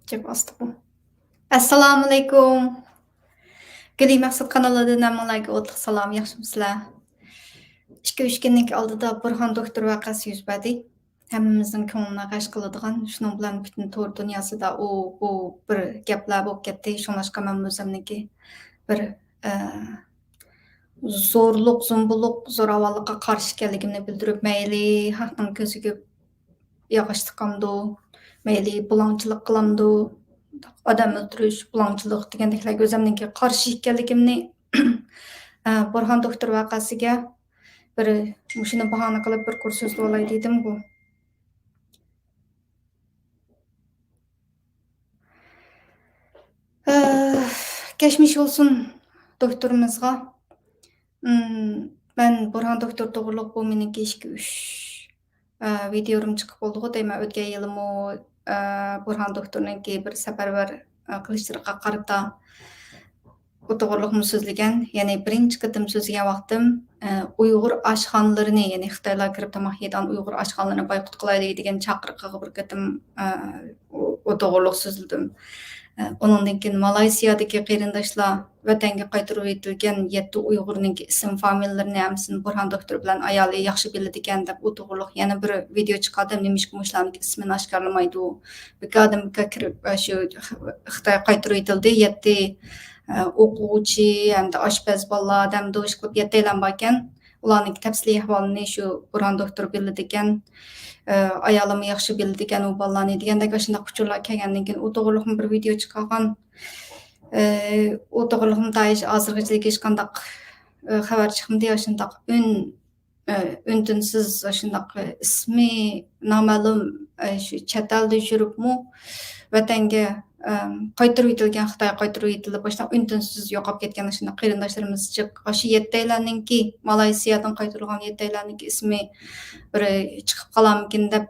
Cep astı bu. Assalamu alaikum. Gülü mەxsۇt kanalından hammalarga o'tliq salom, yaxshimisizlar? 2-3 kunlik oldida Bورھان دوكتۇر ۋەقەسى yuz berdi. Hammamizning ko'nglini g'ash qiladigan, shuning bilan butun tor dunyosida bu bir gaplar bo'lib ketdi. Shunlashqa men o'zimniki bir zo'rluq, zumbuluq, zo'ravonlikqa qarshi ekanligimni bildirib, mayli haqning ko'ziga yog'och tiqamdi, mayli bulongchilik qilamdi, odam o'ldirish, bulongchilik degandeklarga o'zimniki qarshi ekanligimni Bورھان دوكتۇر vaqasiga bir shuni bahona qilib bir kurs so'zlab olay dedim-ku. Geçmiş olsun doktorimizga. Ben Bورھان دوكتۇر to'g'riliq bu meniki 2-3 videorim chiqib bo'ldi deyman. O'tgan yilimi Bورھان دوكتۇرنingki bir safarbar qilishlariga qarata bu to'g'riliqni so'zlagan. Ya'ni birinchi qatim so'zlagan vaqtim Uyg'ur oshxonalarini, ya'ni Xitoylar kirib tomoq yeydigan Uyg'ur oshxonalarini boyqut qilaylik degan chaqiriqqa bir qatim o to'g'riliq so'zladim. Onundan keyin Malayziyadagi qarindoshlar vatanga qaytarib etilgan 7 Uyg'urning ism familiyalarini hammasini Bورھان دوكتۇر bilan ayoli yaxshi biladi ekan deb o to'g'riliq yana bir video chiqardim. Nimishki mushlarning ismini oshkorlamaydi. Bukadimga kirib shu Xitoy qaytarib etildi 7 o'quvchi hamda oshpaz bolalar hamda ish qilib 7 elan bor ekan. Ularning tafsiliy ahvolini shu Bورھان دوكتۇر biladi ekan. Ayolimi yaxshi biladi ekan u bolalarni degandek shunday uchurlar kelgandan keyin u to'g'riliq bir video chiqargan. O to'g'riliqni tayish hozirgacha hech qanday xabar chiqmadi. Shunday untinsiz shunday ismi noma'lum shu chet elda yuribmi vatanga qaytarib etilgan, Xitoy qaytarib etilib boshdan untinsiz yo'qolib ketgan shunday qarindoshlarimiz chiq. Shu 7 Malayziyadan qaytarilgan 7 ismi bir chiqib qolarmikin deb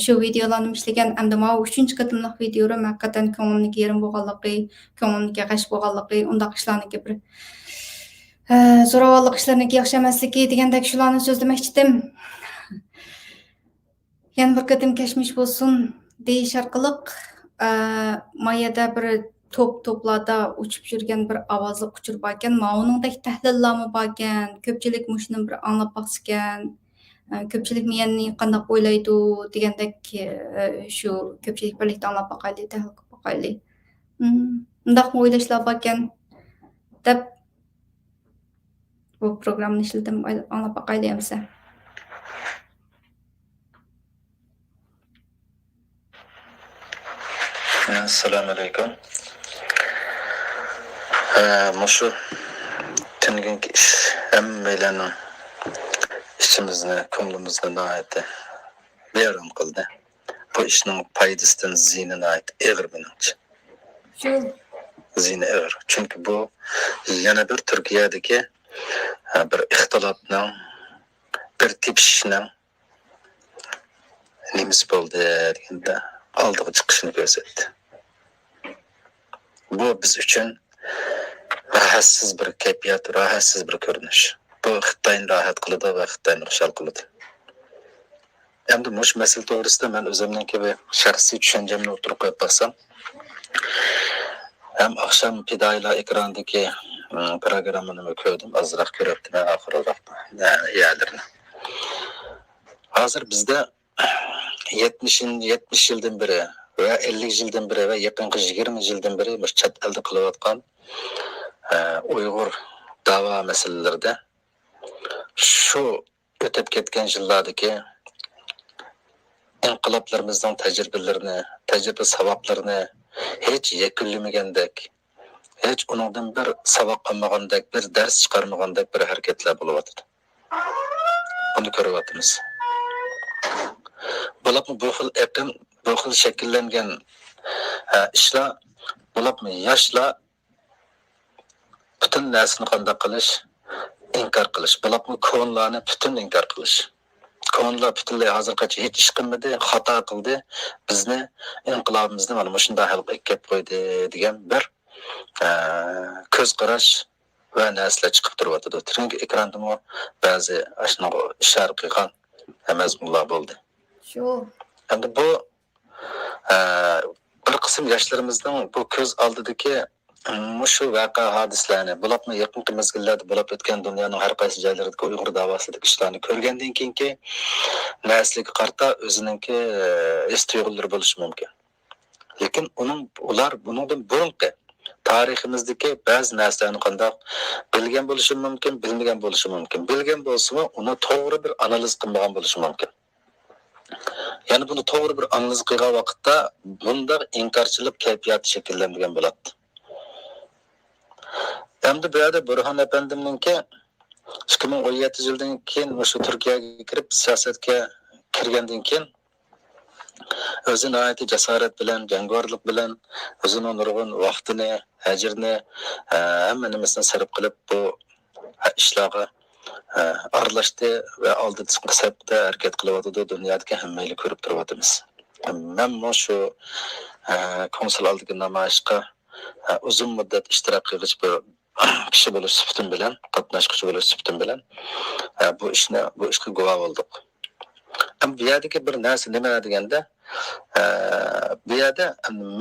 shu videolarni ishlagan. Endi men 3-chi qatimliq videoim haqiqatan ko'nglimga yerim bo'lganligi, ko'nglimga g'ash bo'lganligi, undaq ishlarniki bir zo'ravonlik ishlarniki yaxshi emasligi degandek shularni so'zlamoqchidim. Yana bir qatim kashmish bo'lsin deyish orqali mayada bir to'plarda uchib yurgan bir ovozli quchur bor ekan. Ma'nuningdek tahlillarmi bor ekan. Ko'pchilik mushuni bir anglab baqsgan. Ko'pchilik meni qanday o'ylaydi degandek shu ko'pchilik birlikda anglab baqaylik, tahlil qilib baqaylik. Undaq o'ylashlar bor ekan deb bu programmani ishladim, anglab baqaylik hamsa. Assalamu alaikum. Mushu tungungi ish hammalarning ishimizni, ko'nglimizni noyati bayram qildi. Bu ishning foydasidan ziyni noyati ig'ir menimcha. Shu Ziyni ig'ir. Chunki bu yana bir Turkiyadagi bir ixtilofning, bir tepishishning nimasi bo'ldi deganda oldiga chiqishini ko'rsatdi. Bu biz uchun rahatsiz bir kayfiyat, rahatsiz bir ko'rinish. Bu Xitoyni rahat qiladi va Xitoyni xushal qiladi. Endi mush masala to'g'risida men o'zimning bir shaxsiy tushunchamni o'tirib qo'yib baksam, ham oqshom fidoyilar ekrandagi programmani ko'rdim, azroq ko'ribdim oxirroq yerlarini. Hozir bizda 70 yildan beri ve 50 yıldan beri ve yakınki 20 yıldan beri chat elde kılıvatkan Uygur dava meselelerde şu ötep ketken yıllardaki inkılaplarımızdan tecrübe savaplarını hiç yekünlemegandek, hiç onundan bir savak almagandek, bir ders çıkarmagandek bir hareketler buluvatıdı. Bunu görüvatımız. Bulapmı bu xil eqim, bu xil şekillengen işler, bulapmı yaşla bütün nersini qanday qilish, inkar qilish, bulapmı ko'nlarni bütün inkar qilish. Ko'nlar butunlay hozirgacha hech ish qilmadi, xato qildi, bizni inqilobimizni mana shunday hal qilib qo'ydi degan bir ko'z qarash va narsalar chiqib turibdi. Chunki ekranda ba'zi shunaqa ishora qilgan mazmunlar bo'ldi. shu Endi bu yoshlarımızning bu ko'z oldidagi shu vaqa hadislarni, bularni yaqinqi mezgillarda bo'lib o'tgan dunyoning har qaysi joylaridagi Uyg'ur davosidagi ishlarni ko'rgandan keyinki nasliga qarta o'ziningki his tuyg'ulari bo'lishi mumkin. Lekin ular buningdan burunqi tariximizdagi ba'zi narsalarni qandoq bilgan bo'lishi mumkin, bilmagan bo'lishi mumkin. Bilgan bo'lsa-mu, uni to'g'ri bir analiz qilmagan bo'lishi mumkin. Ya'ni buni to'g'ri bir analiz qilgan vaqtda bundaq inkarchilik kayfiyati shakllangan bo'ladi. Endi bu yerda Bورھان efendimninki 2017 yildan keyin o'sha Turkiyaga kirib siyosatga kirgandan keyin o'zini aytı jasorat bilan, jangvorlik bilan o'zining nurg'un vaqtini, hajrini, hamma nimasini sarf qilib bu ishlarga aralashdi va oldi hisobda harakat qilyotdi. Dunyodagi hammayni ko'rib turyapmiz. Men shu konsul oldagi namoyishga uzun muddat ishtirok qilg'ich bir kishi bo'lish sifatim bilan, qatnashchi bo'lish sifatim bilan bu ishga guvoh bo'ldik. Bu yerdagi bir narsa nima deganda, bu yerda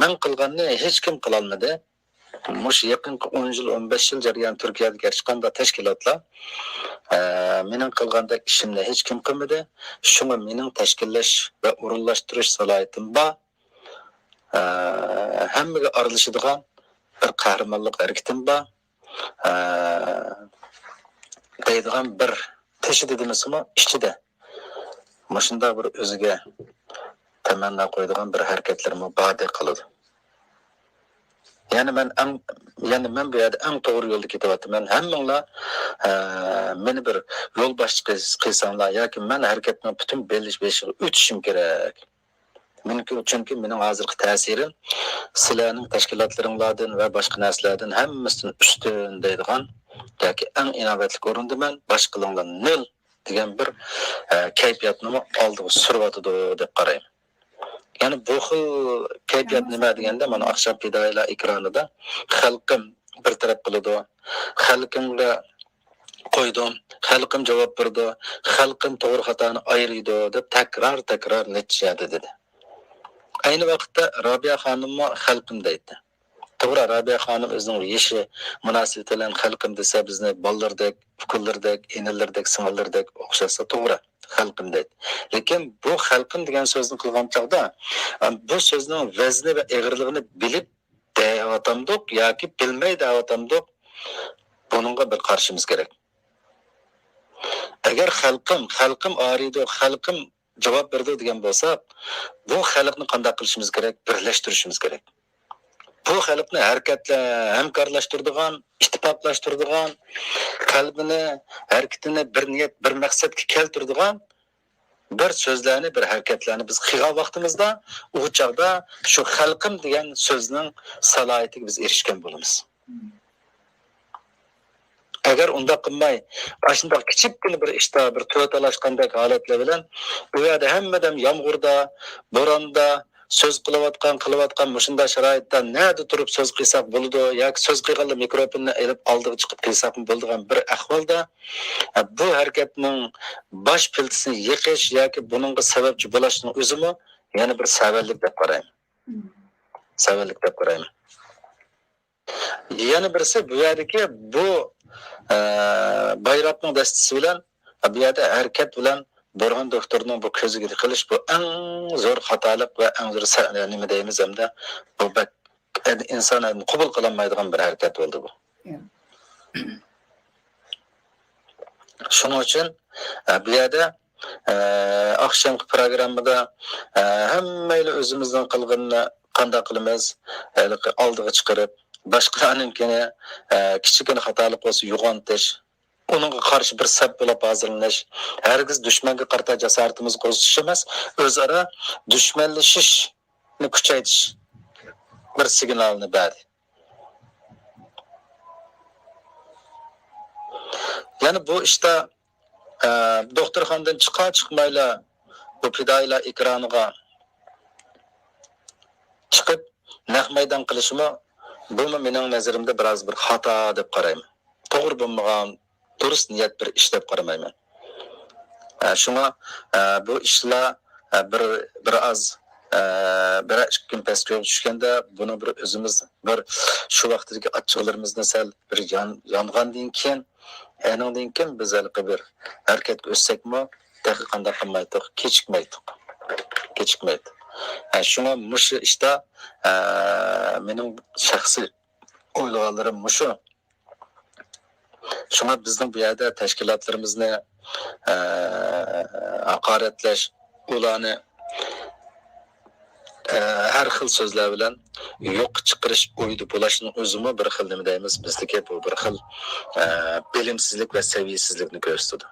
men qilganni hech kim qila olmadi. Mush yaqinqi 10 yil, 15 yil jarayon Turkiyada chiqqanda tashkilotlar mening qilgandek ishimni hech kim qilmadi. Shunga mening tashkillash va o'rinlashtirish salohiyatim bor. Hammaga aralashadigan bir qahramonlik harakatim bor. Deydigan bir tashid edimizmi ichida. Mashunda bir o'ziga tamanna qo'yadigan bir harakatlarmi ba'da qiladi. Yani men bu yerda eng to'g'ri yo'lda ketyapman. Hammanglar meni bir yo'l boshchi qilsanglar yoki men harakatning butun belishga o'tishim kerak. Chunki mening hozirgi ta'sirim sizlarning tashkilotlaringlardan va boshqa narsalardan hammasidan ustun deydigan yoki eng inovatli o'rindaman, boshqalarga nol degan bir kayfiyatni oldiga suryotdi deb qarayman. Yani bu xil kayfiyat nima deganda, mana oqshom fidoyilar ekranida xalqim bir taraf qiladi, xalqimga qo'ydim, xalqim javob berdi, xalqim to'g'ri xatoni ayirdi deb takrar necha dedi. Ayni vaqtda Robiya xonim xalqim deydi. To'g'ri, Robiya xonim o'zining yeshi munosabati bilan xalqim desa bizni bolalardek, ukullardek, enalardek, singillardek o'xshasa to'g'ri. Xalqim deydi. Lekin bu xalqim degan so'zni qilgan chog'da bu so'zning vazni va og'irligini bilib deyatamdiq yoki bilmay deyatamdiq, buningga bir qarshimiz kerak. Agar xalqim ariydi, xalqim javob berdi degan bo'lsa, bu xalqni qanday qilishimiz kerak? Birlashtirishimiz kerak. Bu xalqni hamkorlashtiradigan, ittifoqlashtiradigan, qalbini, harakatini bir niyat, bir maqsadga keltiradigan bir so'zlarni, bir harakatlarni biz qilgan vaqtimizda u chog'da shu xalqim degan so'zning salohiyatiga biz erishgan bo'lamiz. Agar unda qilmay, ashunday kichikgina bir ishda bir to'talashgandek holatlar bilan bu yerda hammadan yomg'irda, bo'ronda söz qilayotgan mushunda sharoitda nada turib so'z qilsak bo'ladi yoki so'z qilganda mikrofonni olib oldiga chiqib qilsak bo'ladigan bir ahvolda bu harakatning bosh piltisini yiqish yoki buningga sababchi bo'lishning o'zimi yana bir savallik deb qarayman. Yana birisi bu yerdagi bu bayroqning dastasi bilan bu yerda harakat bilan Bورھان doktorning bu ko'ziga qilish bu eng zo'r xatolik va eng zo'r nima deymiz hamda bu insonlarni qabul qilinmaydigan bir harakat bo'ldi bu. Shuning uchun bu yerda oqshomgi programmada hammaylar o'zimizdan qilganni qanday qilamiz oldiga chiqarib boshqalarninkini kichikina xatolik bo'lsa yo'g'ontish, onunğa qarşı bir sap bo'lib hazırlanish, hergiz düşmanga qarta jasoratimiz qo'shish emas, o'zaro dushmanlashishni kuchaytirish bir signalni berdi. Yani bu işte doktorxonadan chiqmayla bu fidoyilar ekraniga chiqib naq maydon qilishimi bu mening nazarimda biroz bir xato deb qarayman. To'g'ri bo'lmagan durust niyat bir ish deb qaramayman. Shunga bu ishlar biroz bir ikki kun pastga tushganda buni bir o'zimiz bir shu vaqtdagi achchiqlarimizni sal bir yongandan keyin anandan keyin biz halqa bir harakatga o'tsakmi qanday qilmaydik kechikmaydi shunga mushu ishda mening shaxsiy o'ylaganlarim mushu shunga bizning bu yerda tashkilotlarimizni haqoratlash ularni har xil so'zlar bilan yo'q chiqarish o'ydi bo'lashning o'zimi bir xil nima deymiz bizdagi bu bir xil bilimsizlik va saviyasizlikni ko'rsatadi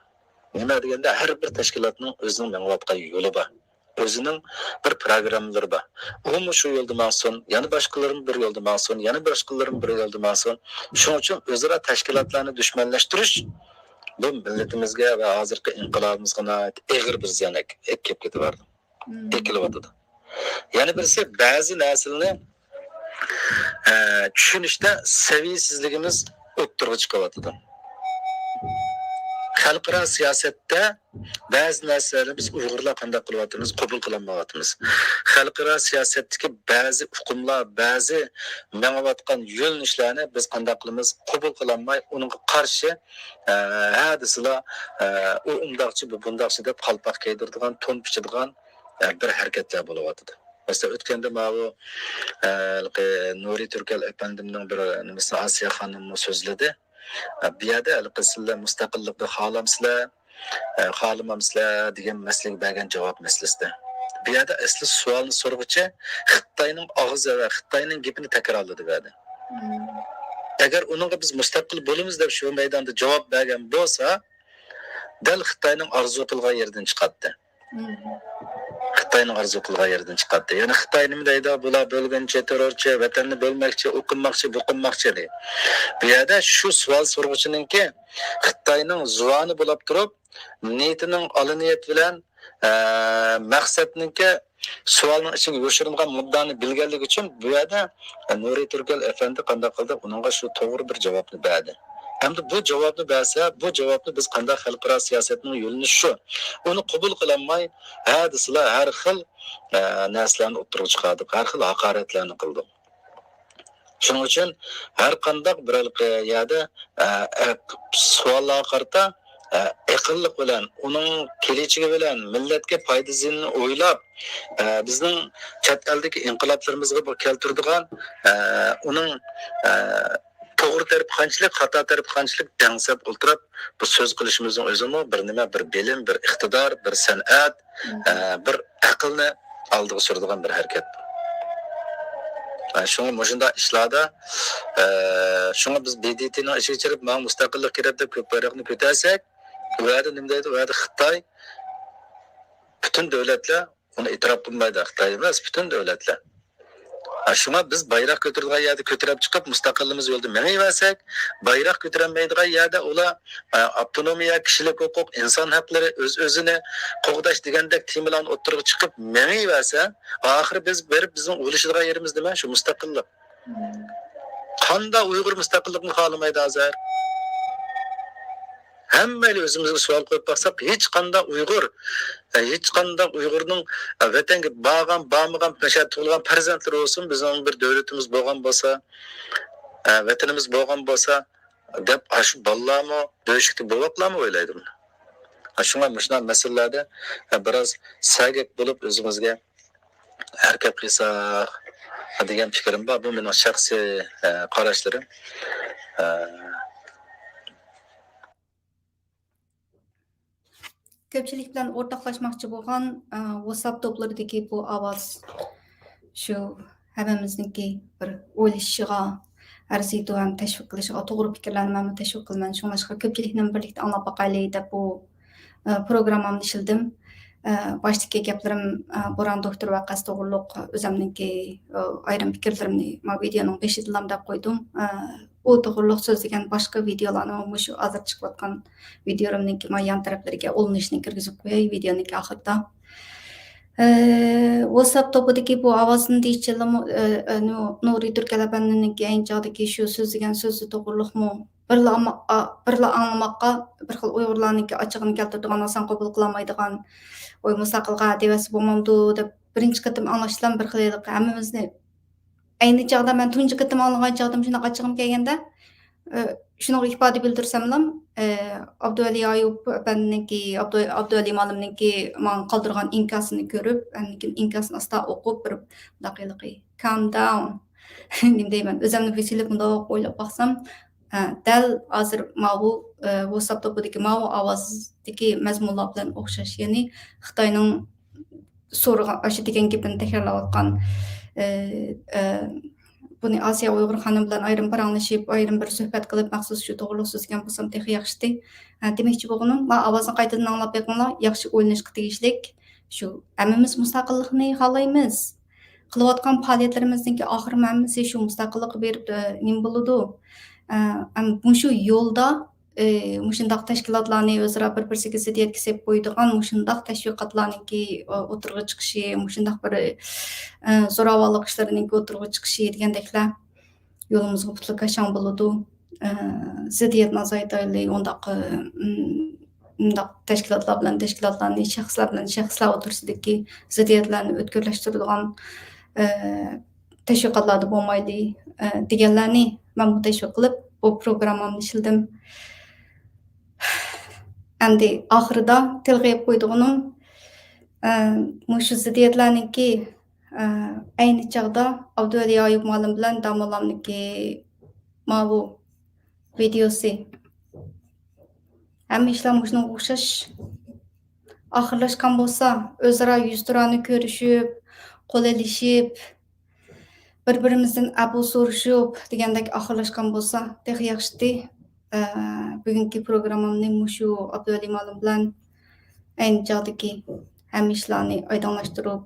nima deganda har bir tashkilotning o'zining manglayotgan yo'li bor o'zining bir programmalari bor u shu yo'lda ma'sun yana boshqalarim bir yo'lda ma'sun yana boshqalarim bir yo'lda ma'sun shuning uchun o'zaro tashkilotlarni dushmanlashtirish bu millatimizga va hozirgi inqilobimizga og'ir bir ziyon kelib ketaverdi ekilyotdi yana birisi ba'zi narsalarni tushunishda saviyasizligimiz o'ttirg'i chiqyapti xalqaro siyosatda ba'zi narsalarni biz uyg'urlar qanday qilyapmiz qabul qilolmayapmiz xalqaro siyosatdagi ba'zi hukmlar ba'zi mangayotgan yo'nalishlarni biz qanday qilamiz qabul qilolmay unga qarshi hadislar u undoqchi bu bundoqchi deb qalpoq kiydiradigan to'n pichadigan bir harakatlar bo'lyapti mesela o'tganda bu Nuri Turkal efendimning bir nimasi Asiya xonimni so'zladi bu yerda sizlar mustaqillikni xohlamamsizlar degan masalaga bergan javob masalasida bu yerda asli savolni so'rg'ichi Xitoyning og'zi va Xitoyning gapini takrorladi bu yerda agar uningga biz mustaqil bo'lamiz deb shu maydonda javob bergan bo'lsa dal Xitoyning orzu qilgan yerdan chiqadi Xitoyning orzu qilgan yerdan chiqadi ya'ni Xitoy nima deydi bular bo'lgancha terrorchi vatanni bo'lmoqchi o'qinmoqchi buqinmoqchi deydi bu yerda shu savol so'rg'uchininki Xitoyning zuvoni bo'lib turib niyatining oliniyat bilan maqsadninki savolning ichiga yoshirilgan muddani bilganligi uchun bu yerda Nuri Turkal efendi qanday qildi uningga shu to'g'ri bir javobni berdi Hamda bu javobni bersa, bu javobni biz qanday xalqaro siyosatning yo'lini shu. Uni qabul qilinmay, hadislar har xil narsalarni o'tirib chiqardik, har xil haqoratlarni qildik. Shuning uchun har qanday bir yerda savollar qarta aqlli bilan, uning kelajagi bilan, millatga foydasini o'ylab, bizning chet eldagi inqiloblarimizga keltiradigan uning to'g'ri taraf qanchalik, xato taraf qanchalik dangsab o'tirib, bu so'z qilishimizning o'zimi bir nima, bir bilim, bir iqtidor, bir san'at, bir aqlni oldiga suradigan bir harakat. Shunga mujunda ishlarda shunga biz BDTning ishiga kirib, men mustaqillik kerak deb ko'p bayroqni ko'tarsak, bu yerda nima deydi? Bu yerda Xitoy butun davlatlar uni e'tirof qilmaydi. Xitoy emas, butun davlatlar. Shunga biz bayroq ko'tarilgan yerda ko'tarib chiqib, mustaqilligimiz yo'lida mengayversak, bayroq ko'tarilmaydigan yerda ular avtonomiya, kishilik huquq, inson haqlari, o'z-o'zini qo'g'dash degandek temalarni o'ttirib chiqib mengayversa, oxiri biz berib bizning o'lishadigan yerimiz nima? Shu mustaqillik. Qanday Uyg'ur mustaqillikni xohlamaydi hozir? Hammayla o'zimizga savol qo'yib baksak, hech qanday Uyg'urning vatanga bormagan, peshat tug'ilgan farzandlari bo'lsin, bizning bir davlatimiz bo'lgan bo'lsa, vatanimiz bo'lgan bo'lsa, deb shu bolalarni döyüşlikda bo'voqlarmi o'ylaydim. Shunga mushunday masalalarda biroz sagak bo'lib o'zimizga harakat qilsak degan fikrim bor. Bu mening shaxsiy qarashlarim. Köpçülük bilan o'rtoqlashmoqchi bo'lgan WhatsApp to'plaridagi bu ovoz shu hammamizniki bir o'ylashishiga arziydi ham tashviq qilishiga to'g'ri fikrlarni men tashviq qilaman. Shunga ko'pchilikni birlikda anglab boqaylik deb bu programmamni ishildim. Baştaki gaplarim Bورھان دوكتۇر ۋەقەسى to'g'riliq o'zimniki ayrim fikrlarimni men videoning 5-idan deb qo'ydim. O to'g'riliq so'zlagan boshqa videolarni shu hozir chiqayotgan videolarımniki men yan taraflariga olinishni kirgizib qo'yay videoning oxirida. WhatsApp topidagi bu ovozni deychilim Nuri Turkal efendiniki ayinchadagi shu so'zlagan so'zi to'g'riliqmi? Birla anglamoqqa bir xil Uyg'urlarniki ochig'ini keltiradigan oson qabul qilolmaydigan mustaqilga devasi bo'lmamdi deb birinchi qatim anglashdan bir xillik hammamizni ayni chog'da men tunji qatim anglagan chog'da shunaqa achchig'im kelganda shunaqa ifoda bildirsamlam Abduvali Ayub apanninki Abduvali malimninki man qoldirgan inkasini ko'rib, inkasini asta o'qib bir daqiqalikı calm down deyman. O'zimni vesilib bundoq o'ylab baxsam, dal hozir bu WhatsApp topidagi bu ovozdagi mazmunlar bilan o'xshash. Ya'ni Xitoyning so'rg'an o'sha degan gapini takrorlayotgan buni Asiya Uyg'ur xonim bilan ayrim paranglashib, ayrim bir suhbat qilib maxsus shu to'g'riliq so'zgan bo'lsam texi yaxshidi. Demoqchi bo'lganim, men ovozni qaytadan anglab beqinglar, yaxshi o'ylanishga tegishlik. Shu hammamiz mustaqillikni xohlaymiz. Qilayotgan faoliyatlarimizningki oxiri hammasi shu mustaqillikni berib nim bo'ladi. Shu yo'lda mushundaq tashkilotlarni o'zaro bir-birsiga ziddiyatga solib qo'yadigan mushundaq tashviqotlarningki o'tirg'i chiqishi, mushundaq bir zo'ravonlik ishlarining o'tirg'i chiqishi degandeklar yo'limizga butluk qachon bo'ladi. Ziddiyatni azaytayli, undaq tashkilotlarni shaxslar o'tirsidagi ziddiyatlarni o'tkirlashtiradigan tashviqotlarda bo'lmaydi deganlarni men bu tashviq qilib bu programmamni ishildim. Endi oxirida tilg'ayib qo'ydiganim shu ziddiyatlarningki ayni chog'da Abduvali Ayub malim bilan damolamniki bu videosi hamma ishlar shunga o'xshash oxirlashgan bo'lsa, o'zaro yuzturani ko'rishib, qo'l elishib, bir-birimizdan abu so'rashib degandek oxirlashgan bo'lsa, texi yaxshidi. Bugungi programmamni shu Abduvali malim bilan ayni chog'dagi hamma ishlarni oydinlashtirib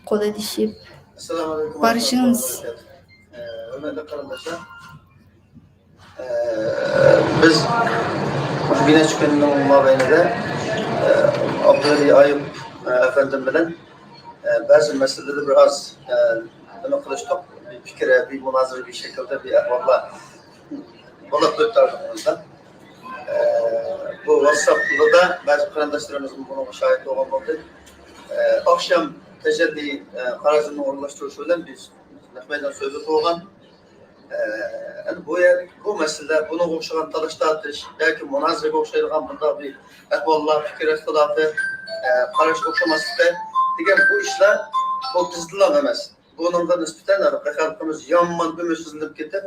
qo'l elishib barishimiz. Hürmetli kardeşler, biz bina çıkınının mabeyinde Abduvali Ayub efendim bilen bazı meseleleri biraz demek kılıçtık. Bir fikre, bir münazara bir şekilde bir ahvalla balık tutardık. Bu WhatsApp'ta da bazı kardeşlerimizin buna şahit olan oldu. Akşam tecelli kararını uğurlaştırışıyla biz Nahmeydan sözü doğan bu mesele bunu okşayan talıştatış, belki münazara okşayırgan bunda bir ahvallar, fikir ihtilafı, karış okşaması da diyen bu işler bu dizdilan emez. Bunun da nispeten halkımız yanman ümitsizlenip gidip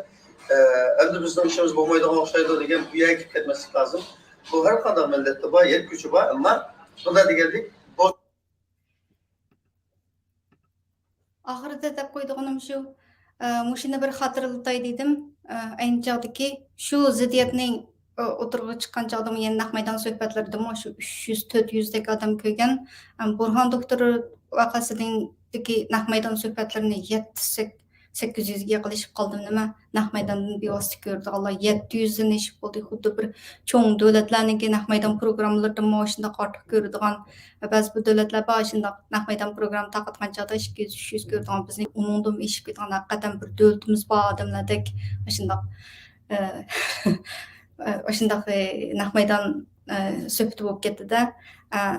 endi bizden işimiz bulmaydığı okşaydı diyen bu yere gitmesi lazım. Bu her kadar millette var, yer gücü var ama bunda diyenlik Ahırda deb qo'ydiganim shu, mushuni bir xotirlatay dedim. Ayni chog'dagi shu ziddiyatning o'tirg'i chiqqan chog'da yana naq maydon suhbatlarida shu 300-400 dek odam ko'rgan. Bورھان دوكتۇر ۋەقەسىدىكى naq maydon suhbatlarini 700-800 ga yaqinlashib qoldim. Nima naq maydondan bevosita ko'rdi. Allah 700 dan eshib bo'ldi. Xuddi bir cho'ng davlatlarningki naq maydon programmalarida shunday ortiq ko'radigan ba'zi bu davlatlar bor shunday naq maydon program taqatgan chog'da 200-300 ko'radigan bizning uningdan eshib ketgan haqiqatan bir davlatimiz bor odamlardek shunday naq maydon söhbeti bo'lib ketdi-da.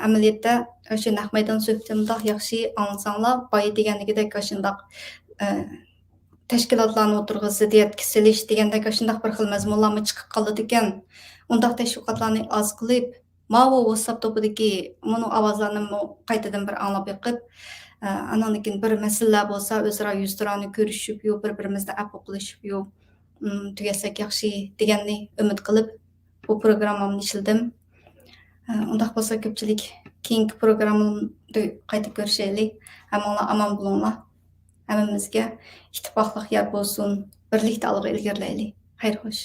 Amaliyotda o'sha naq maydon söhbetimda yaxshi anglasanglar, boya degandagidek shunday tashkilotlarni o'tirg'i ziddiyatga silish degandek shunday bir xil mazmunlarni chiqib qoladi ekan. Undaq tashviqotlarni oz qilib, bu WhatsApp topidagi buni ovozlarni qaytadan bir anglab yiqib, andan keyin bir masalalar bo'lsa, o'zaro yuzturani ko'rishib, bir-birimizni afv qilishib, tugasak yaxshi deganni umid qilib bu programmamni ishildim. Undaq bo'lsa ko'pchilik keyingi programmamda qayta ko'rishaylik. Hammanglar omon bo'linglar. Hammamizga ittifoqlik yor bo'lsin. Birlikda olg'a ilgarilaylik. Xayr xo'sh.